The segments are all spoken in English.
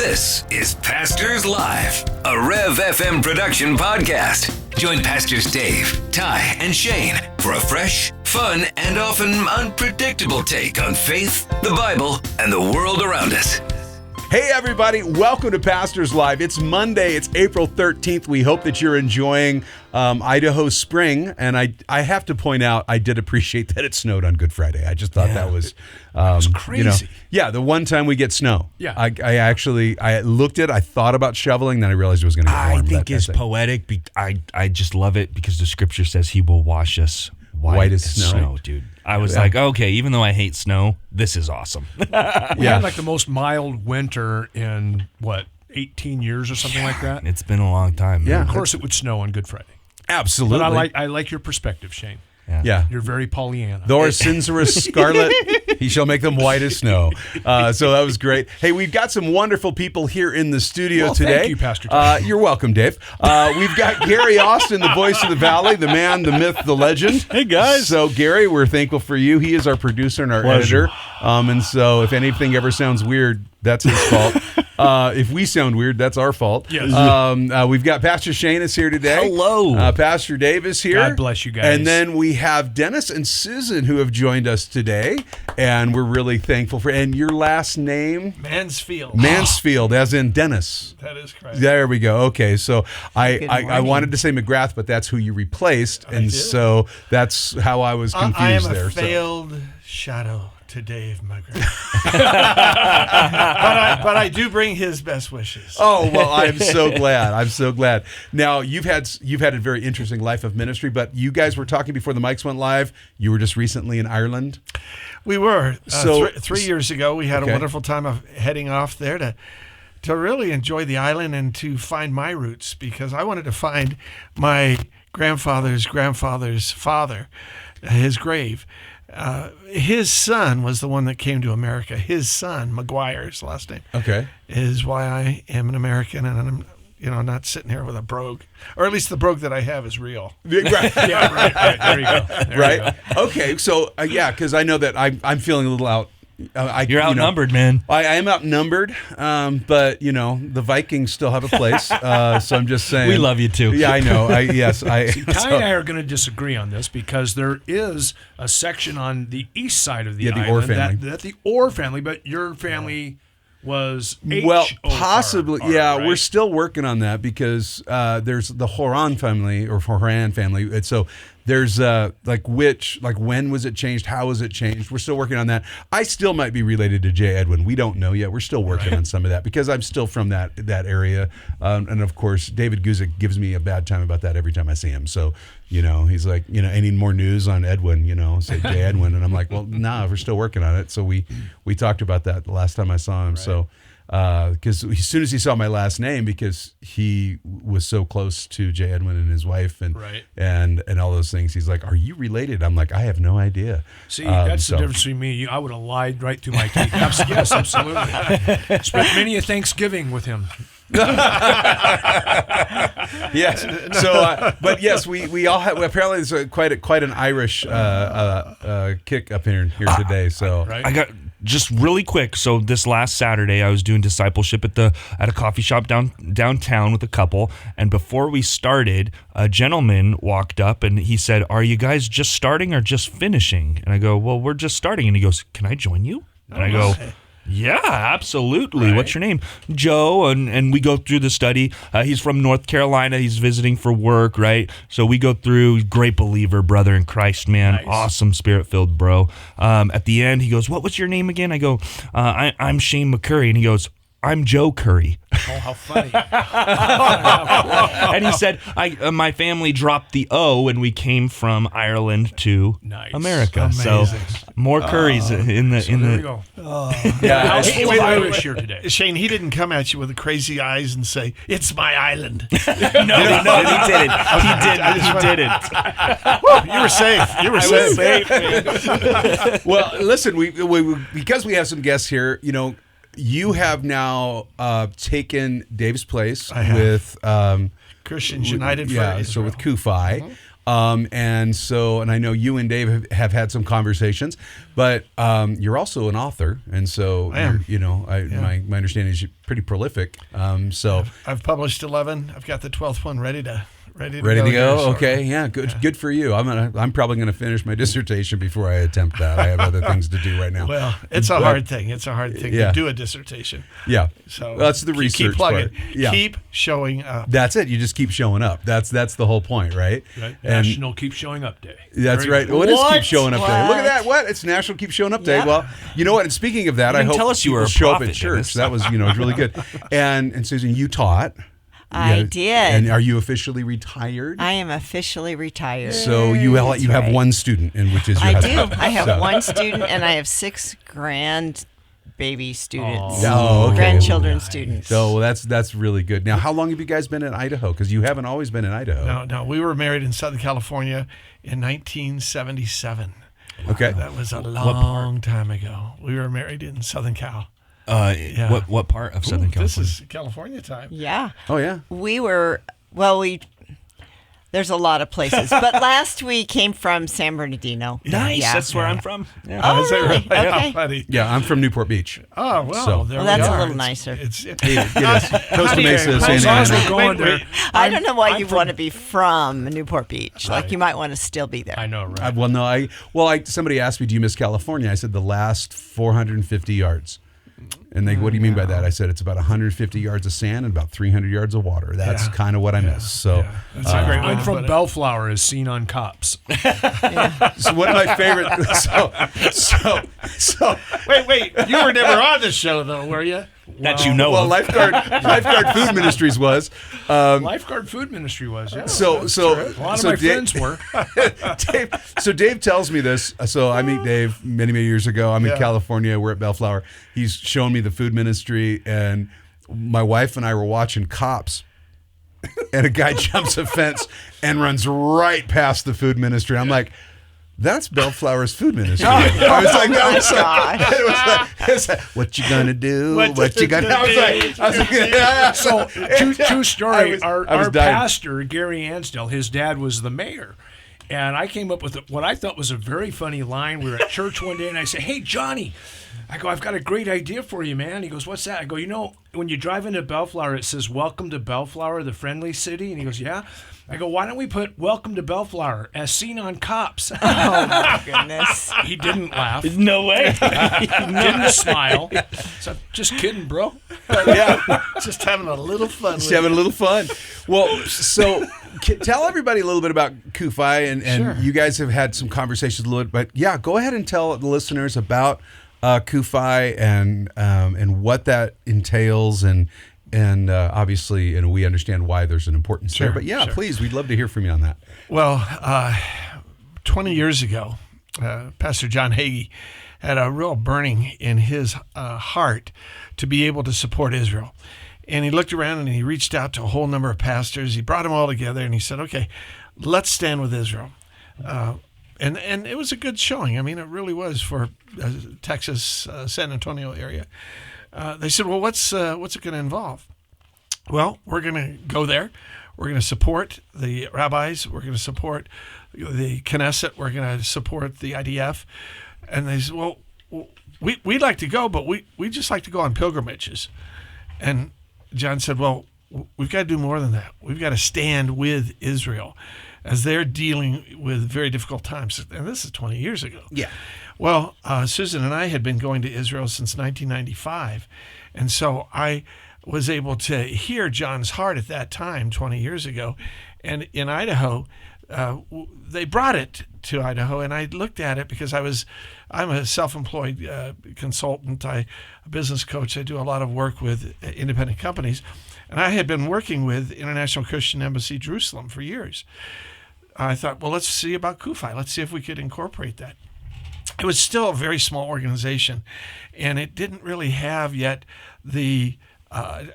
This is Pastors Live, a Rev FM production podcast. Join Pastors Dave, Ty, and Shane for a fresh, fun, and often unpredictable take on faith, the Bible, and the world around us. Hey everybody, welcome to Pastors Live. It's Monday, it's April 13th. We hope that you're enjoying Idaho spring. And I have to point out, I did appreciate that it snowed on Good Friday. I just thought that was crazy. The one time we get snow. Yeah. I looked at it, I thought about shoveling, then I realized it was going to get warm. I think it's poetic. I just love it because the scripture says he will wash us white as snow, dude. I was like, okay, even though I hate snow, this is awesome. We had like the most mild winter in, 18 years or something like that? It's been a long time. Yeah. Of course it would snow on Good Friday. Absolutely. But I like your perspective, Shane. Yeah. You're very Pollyanna. Though our sins are as scarlet, he shall make them white as snow. So that was great. Hey, we've got some wonderful people here in the studio today. Thank you, Pastor Dave. You're welcome, Dave. We've got Gary Austin, the voice of the Valley, the man, the myth, the legend. Hey, guys. So, Gary, we're thankful for you. He is our producer and our editor. And so if anything ever sounds weird, that's his fault. If we sound weird, that's our fault. Yes. We've got Pastor Shane is here today. Hello. Pastor Dave is here. God bless you guys. And then we have Dennis and Susan who have joined us today, and we're really thankful for. And your last name? Mansfield. Mansfield, as in Dennis. That is correct. There we go. Okay, so I wanted to say McGrath, but that's who you replaced, and so that's how I was confused I am there. a failed shadow to Dave McGrath. but I do bring his best wishes. Oh, well, I'm so glad. I'm so glad. Now, you've had a very interesting life of ministry, but you guys were talking before the mics went live. You were just recently in Ireland. We were. So 3 years ago, we had a wonderful time of heading off there to really enjoy the island and to find my roots, because I wanted to find my grandfather's father, his grave. His son was the one that came to America. His son, McGuire's last name, is why I am an American, and I'm not sitting here with a brogue, or at least the brogue that I have is real. Right. Yeah, right. There you go. Right. Okay. So because I know that I'm feeling a little out. You're outnumbered, man. I am outnumbered, but the Vikings still have a place. So I'm just saying. We love you too. Yeah, I know. Ty and I are going to disagree on this, because there is a section on the east side of the island, Orr family. that the Orr family, but your family was Well, H-O-R, possibly, right? We're still working on that, because there's the Horan family or Horan family, and so there's when was it changed? How was it changed? We're still working on that. I still might be related to J. Edwin. We don't know yet. We're still working on some of that, because I'm still from that area. And of course, David Guzik gives me a bad time about that every time I see him. So, he's like, any more news on Edwin, say J. Edwin. And I'm like, well, we're still working on it. So we talked about that the last time I saw him. Right. So, because as soon as he saw my last name, because he was so close to J. Edwin and his wife and all those things, he's like, "Are you related?" I'm like, "I have no idea." See, that's the difference between me. I would have lied right through my teeth. Yes, absolutely. Spent many a Thanksgiving with him. Yes. So, but yes, we all have. Apparently, there's quite an Irish kick up here today. So I got. Just really quick. So this last Saturday, I was doing discipleship at a coffee shop downtown with a couple. And before we started, a gentleman walked up and he said, "Are you guys just starting or just finishing?" And I go, "Well, we're just starting." And he goes, "Can I join you?" And I go, "Yeah, absolutely." Right. "What's your name?" "Joe." And we go through the study. He's from North Carolina. He's visiting for work, right? So we go through. Great believer, brother in Christ, man. Nice. Awesome, spirit-filled bro. At the end, he goes, "What was your name again?" I go, I'm Shane McCurry. And he goes, "I'm Joe Curry." Oh, how funny. And he said, my family dropped the O and we came from Ireland to America. Amazing. So more Currys in the. There we go. yeah, Full of Irish here today. Shane, he didn't come at you with the crazy eyes and say, "It's my island." No, he didn't. He didn't. You were safe. You were safe. Well, listen, we because we have some guests here, you have now taken Dave's place with Christians United for So Israel. with Kufi. And I know you and Dave have had some conversations, but you're also an author, and so I am. My understanding is you're pretty prolific. I've published 11. I've got the 12th one ready to go. Here, okay, yeah, good for you. I'm probably gonna finish my dissertation before I attempt that. I have other things to do right now. Well, it's a hard thing. It's a hard thing to do a dissertation. Yeah. So that's the research keep plugging. part. Yeah. Keep showing up. That's it. You just keep showing up. That's the whole point, right? Right. And National Keep Showing Up Day. that's Very right. good. What is What? Keep Showing Up Day? Look at What? that. What? It's National Keep Showing Up Day. Yeah. Well, you know what? And speaking of that, You I didn't hope tell us you were people a show up prophet, at church. Dennis. That was really good. And Susan, you taught. I Yeah. did. And are you officially retired? I am officially retired. So you have right. one student, which is your I do. husband. I have So- one student, and I have 6 grandbaby students. Oh, okay. Grandchildren students. So that's really good. Now, how long have you guys been in Idaho? Because you haven't always been in Idaho. No, we were married in Southern California in 1977. Okay. That was a long time ago. We were married in Southern Cal. What part of Southern California? This is California time. Yeah. Oh yeah. There's a lot of places, but last we came from San Bernardino. Nice. Yeah. That's where I'm from. Yeah. Oh, Is that really? right? Okay. How funny. Yeah, I'm from Newport Beach. Oh, well, So- there Well, we that's a are. little nicer. Yes. Costa Mesa, As Santa long as Ana. we're going there. I don't know why I'm you from- want to be from Newport Beach. Like you might want to still be there. I know, right? Somebody asked me, do you miss California? I said the last 450 yards. And what do you mean by that? I said it's about 150 yards of sand and about 300 yards of water. That's kind of what I miss. So, That's a great way I'm to from put it. Bellflower, as seen on Cops. so one of my favorite. So Wait. You were never on the show, though, were you? That you know well, of. lifeguard food ministries was. Lifeguard Food Ministry was. Yeah. So A lot of my friends were. Dave tells me this. So I meet Dave many years ago. I'm in Yeah. California. We're at Bellflower. He's shown me the food ministry, and my wife and I were watching Cops. And a guy jumps a fence and runs right past the food ministry. I'm like, that's Bellflower's food ministry. I was like, what you gonna do? What you gonna? I was like, So, true story. I was Our dying. pastor, Gary Ansdell, his dad was the mayor. And I came up with what I thought was a very funny line. We were at church one day, and I said, "Hey, Johnny," I go, "I've got a great idea for you, man." He goes, "What's that?" I go, when you drive into Bellflower, it says, "Welcome to Bellflower, the friendly city." And he goes, "Yeah." I go, "Why don't we put 'Welcome to Bellflower' as seen on Cops?" Oh my goodness. He didn't laugh. No way. He didn't smile. So, just kidding, bro. Just having a little fun. Just having a little fun. Well, so tell everybody a little bit about Kufi, and Sure. you guys have had some conversations a little bit, but yeah, go ahead and tell the listeners about Kufi and what that entails, and obviously, and we understand why there's an importance there. But yeah, please, we'd love to hear from you on that. Well, 20 years ago, Pastor John Hagee had a real burning in his heart to be able to support Israel. And he looked around and he reached out to a whole number of pastors. He brought them all together and he said, okay, let's stand with Israel. And it was a good showing. I mean, it really was for Texas, San Antonio area. They said, well, what's it going to involve? Well, we're going to go there. We're going to support the rabbis. We're going to support the Knesset. We're going to support the IDF. And they said, well, we'd like to go, but we just like to go on pilgrimages. And John said, well, we've got to do more than that. We've got to stand with Israel as they're dealing with very difficult times. And this is 20 years ago. Yeah. Well, Susan and I had been going to Israel since 1995. And so I was able to hear John's heart at that time, 20 years ago. And in Idaho, they brought it to Idaho, and I looked at it because I'm a self-employed consultant, a business coach. I do a lot of work with independent companies, and I had been working with International Christian Embassy Jerusalem for years. I thought, well, let's see about Kufi. Let's see if we could incorporate that. It was still a very small organization, and it didn't really have yet the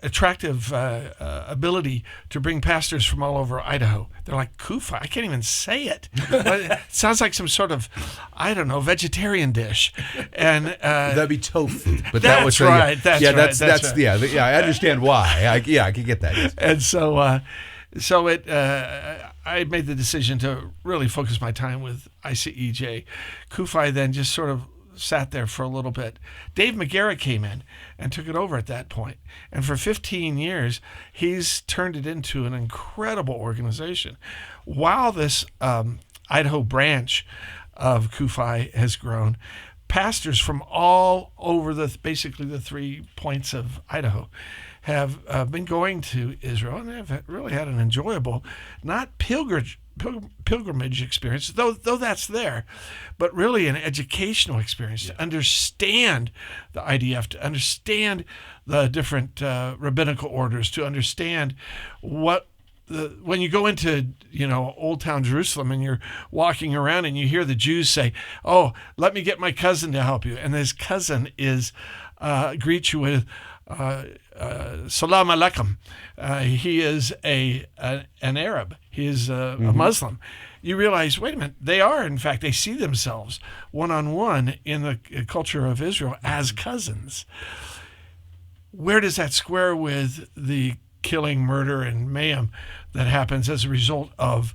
attractive ability to bring pastors from all over Idaho. They're like, Kufi, I can't even say it. It sounds like some sort of, I don't know, vegetarian dish. And That'd be tofu, but That's that was right, that's right, that's right. I understand why. I could get that. Yes. and so I made the decision to really focus my time with ICEJ. CUFI then just sort of sat there for a little bit. Dave McGarrett came in and took it over at that point. And for 15 years, he's turned it into an incredible organization. While this Idaho branch of CUFI has grown, pastors from all over basically the 3 points of Idaho have been going to Israel, and have really had an enjoyable, not pilgrimage experience, though that's there, but really an educational experience to understand the IDF, to understand the different rabbinical orders, to understand when you go into Old Town Jerusalem and you're walking around and you hear the Jews say, "Oh, let me get my cousin to help you," and this cousin greets you with Salam alaikum. He is an Arab. He is a Muslim. You realize, wait a minute, they see themselves one-on-one in the culture of Israel as cousins. Where does that square with the killing, murder, and mayhem that happens as a result of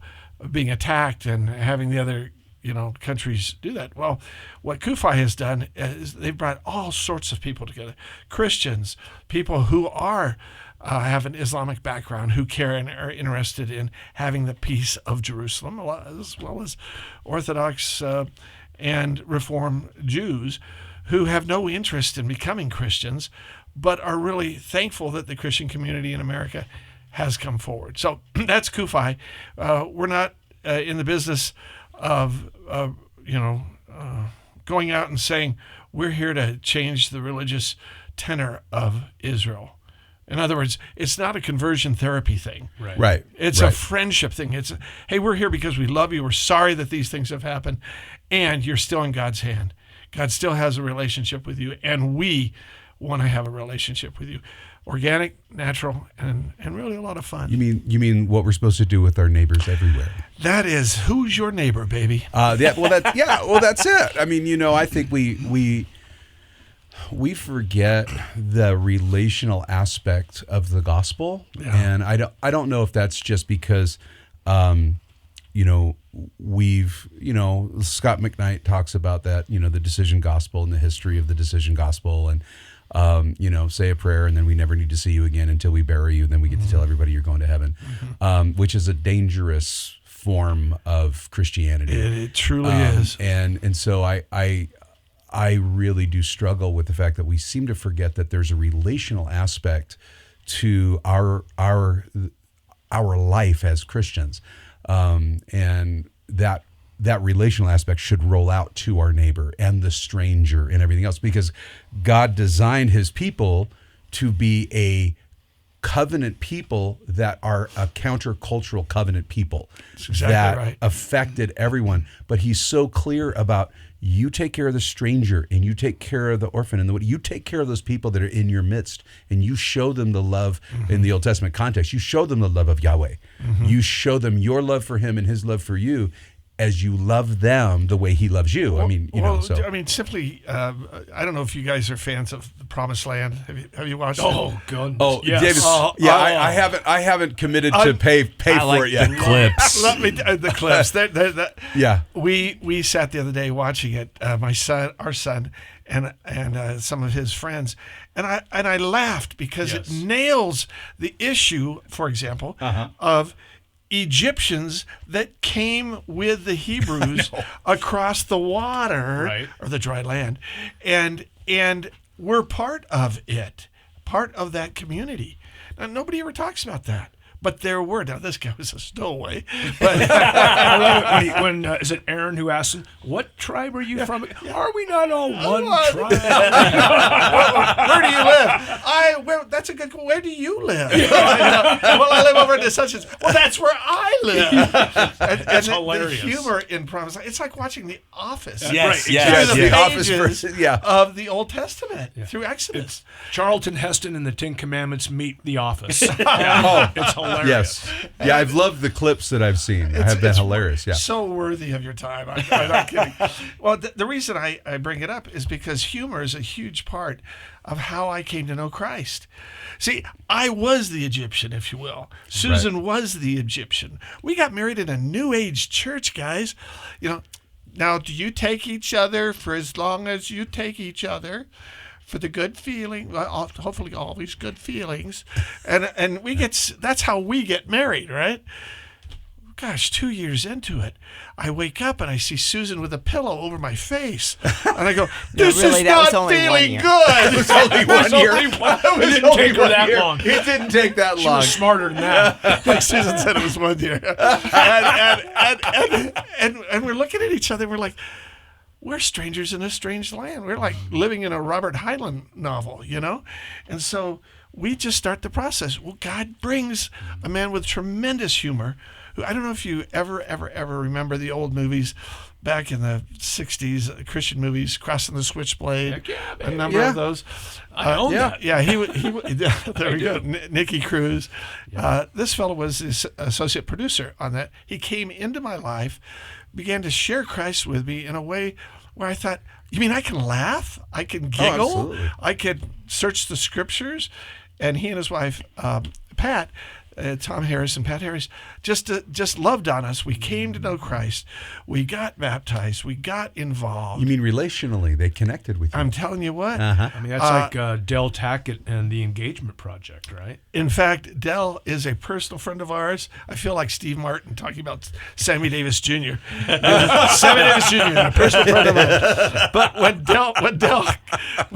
being attacked and having the other countries do that? Well, what CUFI has done is they've brought all sorts of people together. Christians, people who have an Islamic background, who care and are interested in having the peace of Jerusalem, as well as Orthodox and Reform Jews who have no interest in becoming Christians, but are really thankful that the Christian community in America has come forward. So that's CUFI. We're not in the business of going out and saying we're here to change the religious tenor of Israel. In other words, it's not a conversion therapy thing. Right. It's a friendship thing. It's, hey, we're here because we love you. We're sorry that these things have happened, and you're still in God's hand. God still has a relationship with you, and we want to have a relationship with you. Organic, natural, and really a lot of fun. You mean what we're supposed to do with our neighbors everywhere? That is, who's your neighbor, baby? That's it. I mean, I think we forget the relational aspect of the gospel, and I don't know if that's just because, we've Scott McKnight talks about that, the decision gospel and the history of the decision gospel, and say a prayer and then we never need to see you again until we bury you, and then we get to tell everybody you're going to heaven, which is a dangerous form of Christianity. It truly is. And so I really do struggle with the fact that we seem to forget that there's a relational aspect to our life as Christians, and that relational aspect should roll out to our neighbor and the stranger and everything else, because God designed his people to be a covenant people that are a countercultural covenant people. That's exactly that right. affected everyone. But he's so clear about, you take care of the stranger and you take care of the orphan and you take care of those people that are in your midst, and you show them the love. In the Old Testament context, you show them the love of Yahweh. You show them your love for him and his love for you, as you love them the way he loves you. Simply, I don't know if you guys are fans of The Promised Land. Have you watched it? Oh, God. Oh, yes. David. I haven't committed to pay for it yet. The clips. Let me the clips. Yeah. We sat the other day watching it. Our son, and some of his friends, and I laughed because it nails the issue, for example, of Egyptians that came with the Hebrews across the water, or the dry land, and we're part of it, part of that community. Now, nobody ever talks about that. But there were. Now, this guy was a stowaway. But I love it when is it Aaron who asked him, "What tribe are you from?" Are we not all one tribe? Where do you live? That's a good. Where do you live? Well, I live over in such and. Well, that's where I live. That's hilarious. The humor in Promise. It's like watching The Office. Yes. The Office pages version, of the Old Testament through Exodus. Charlton Heston and the Ten Commandments meet The Office. It's hilarious. hilarious. Yes. Yeah, I've loved the clips that I've seen. I have been hilarious. Yeah. So worthy of your time. I'm not kidding. Well, the reason I bring it up is because humor is a huge part of how I came to know Christ. See, I was the Egyptian, if you will. Susan was the Egyptian. We got married in a New Age church, guys. Now, do you take each other for as long as you take each other? For the good feeling, hopefully always good feelings, and that's how we get married, right? Gosh, 2 years into it, I wake up and I see Susan with a pillow over my face, and I go, "This really, is that was not only 1 feeling year. good." It was only 1 year. It didn't take her that long. It didn't take that She long. was smarter than that. Like Susan said, it was 1 year, and we're looking at each other. We're like, we're strangers in a strange land. We're like living in a Robert Heinlein novel, And so we just start the process. Well, God brings a man with tremendous humor who, I don't know if you ever remember the old movies back in the 60s, Christian movies, Crossing the Switchblade, Heck yeah, a baby. number of those. I own that. Yeah, he there we go. Nicky Cruz. This fellow was the associate producer on that. He came into my life, began to share Christ with me in a way where I thought, you mean I can laugh? I can giggle? absolutely. I could search the scriptures? And he and his wife, Pat, Tom Harris and Pat Harris, just loved on us. We came to know Christ. We got baptized. We got involved. You mean relationally? They connected with you. I'm telling you what. Uh-huh. I mean, that's like Del Tackett and the Engagement Project, right? In fact, Del is a personal friend of ours. I feel like Steve Martin talking about Sammy Davis Jr. Sammy Davis Jr., a personal friend of mine. But when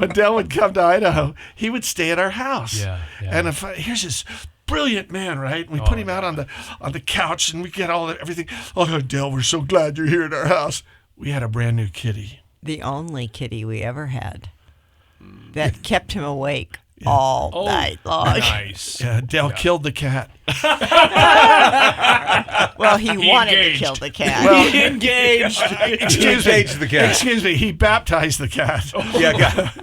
Del would come to Idaho, he would stay at our house. Yeah. And here's this brilliant man, right? We put him out on the couch, and we get everything. Oh, Del, we're so glad you're here at our house. We had a brand new kitty. The only kitty we ever had that kept him awake all night long. Nice. Yeah, Del killed the cat. Well, he wanted engaged. to kill the cat. Well, He engaged. Engaged the cat. Excuse me, he baptized the cat. Yeah, got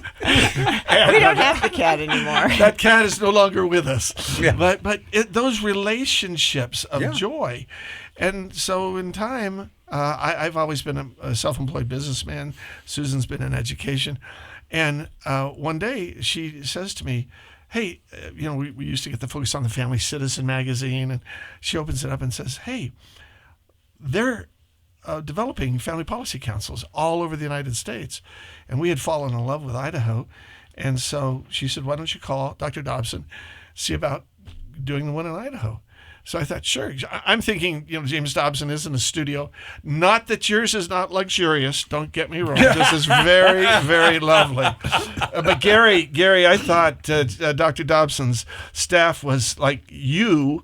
we don't have the cat anymore. That cat is no longer with us. Yeah. But those relationships of joy. And so in time, I've always been a self-employed businessman. Susan's been in education. And one day she says to me, hey, we used to get the Focus on the Family Citizen magazine. And she opens it up and says, hey, they're developing family policy councils all over the United States. And we had fallen in love with Idaho. And so she said, why don't you call Dr. Dobson, see about doing the one in Idaho? So I thought, sure. I'm thinking, James Dobson is in the studio. Not that yours is not luxurious. Don't get me wrong. This is very, very lovely. But Gary, I thought Dr. Dobson's staff was like you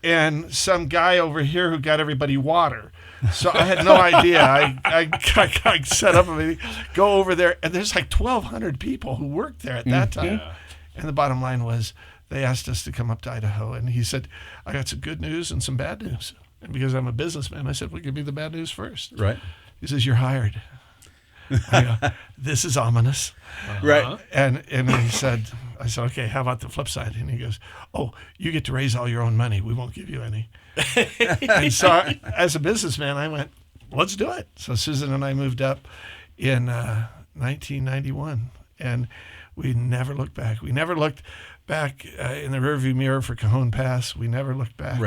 and some guy over here who got everybody water. So I had no idea. I set up a meeting, go over there, and there's like 1,200 people who worked there at that time. And the bottom line was, they asked us to come up to Idaho, and he said, I got some good news and some bad news. And because I'm a businessman, I said, well, give me the bad news first. Right. He says, you're hired. I go, this is ominous. Right. And I said, okay, how about the flip side? And he goes, oh, you get to raise all your own money. We won't give you any. And so as a businessman, I went, let's do it. So Susan and I moved up in 1991, and we never looked back. We never looked back in the rearview mirror for Cajon Pass. We never looked back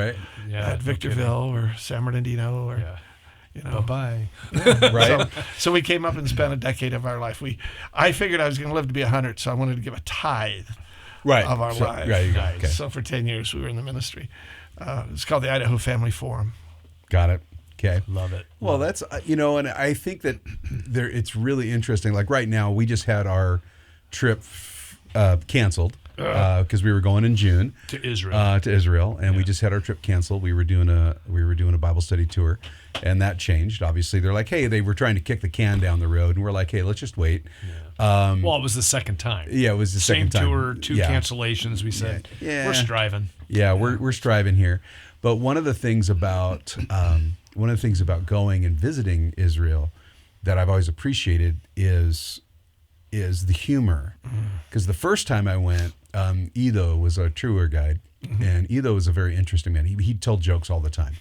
at Victorville or San Bernardino or, Bye-bye. Right. So we came up and spent a decade of our life. I figured I was going to live to be 100, so I wanted to give a tithe of our lives. Right. You go. Okay. So for 10 years, we were in the ministry. It's called the Idaho Family Forum. Got it. Okay. Love it. Well, that's, and I think that it's really interesting. Like right now, we just had our trip canceled because we were going in June To Israel. and we just had our trip canceled. We were doing a Bible study tour, and that changed. Obviously, they're like, hey, they were trying to kick the can down the road, and we're like, hey, let's just wait. Well, it was the second time. Yeah, it was the Same second time. tour, two cancellations. We said, we're striving. Yeah, we're striving here. But one of the things about going and visiting Israel that I've always appreciated is the humor. Because the first time I went, Edo was our tour guide, And Ido was a very interesting man. He told jokes all the time.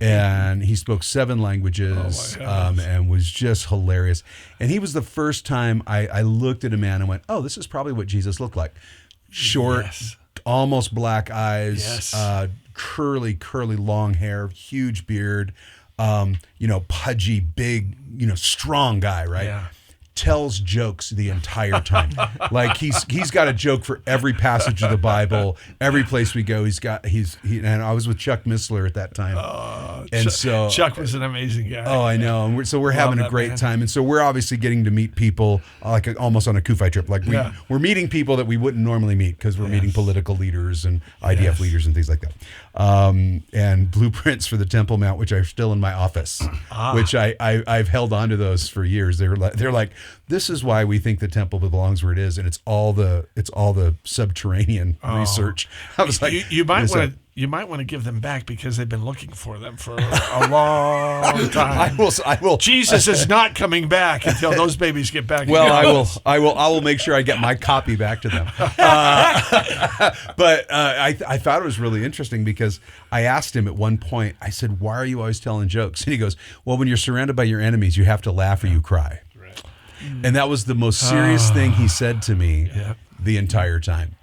And he spoke 7 languages and was just hilarious. And he was the first time I looked at a man and went, oh, this is probably what Jesus looked like. Short, almost black eyes, curly, long hair, huge beard, pudgy, big, strong guy, right? Yeah. Tells jokes the entire time. Like he's got a joke for every passage of the Bible. Every place we go, and I was with Chuck Missler at that time. Chuck was an amazing guy. Oh, I know. And we're having a great time. And so we're obviously getting to meet people like almost on a Kufi trip. Like we're meeting people that we wouldn't normally meet because we're meeting political leaders and IDF leaders and things like that. And blueprints for the Temple Mount, which are still in my office, which I've held on to those for years. They're like, this is why we think the temple belongs where it is, and it's all the subterranean research. I was like, you might want to give them back because they've been looking for them for a long time. I will. Jesus is not coming back until those babies get back. Well, I will make sure I get my copy back to them. But I thought it was really interesting because I asked him at one point. I said, "Why are you always telling jokes?" And he goes, "Well, when you're surrounded by your enemies, you have to laugh or you cry." Right. And that was the most serious thing he said to me the entire time.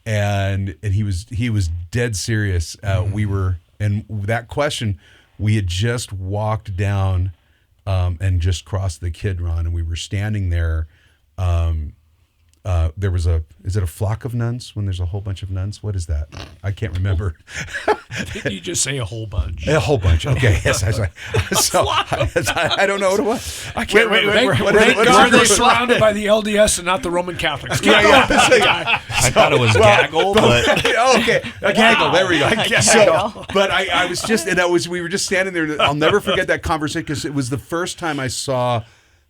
And he was dead serious. We were, and that question, we had just walked down and just crossed the Kidron, and we were standing there. There was is it a flock of nuns when there's a whole bunch of nuns? What is that? I can't remember. Did you just say a whole bunch? A whole bunch. Okay. Yes. I don't know what it was. I can't remember. Thank God they're surrounded by the LDS and not the Roman Catholics. I thought it was gaggle, but okay, a gaggle. There we go. So, but I was just, we were just standing there. I'll never forget that conversation because it was the first time I saw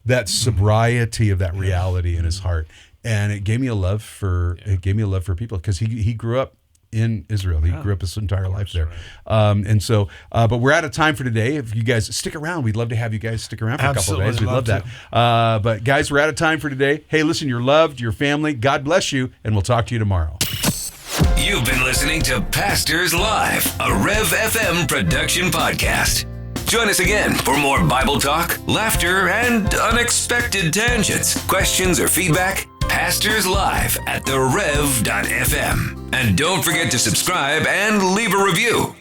that sobriety of that reality in his heart. And it gave me a love for people because he grew up in Israel. He grew up his entire life there. Right. But we're out of time for today. If you guys stick around, we'd love to have you guys stick around for a couple of days. We'd love that. But guys, we're out of time for today. Hey, listen, you're loved, your family. God bless you, and we'll talk to you tomorrow. You've been listening to Pastors Live, a Rev FM production podcast. Join us again for more Bible talk, laughter, and unexpected tangents. Questions or feedback? Pastors Live at therev.fm. And don't forget to subscribe and leave a review.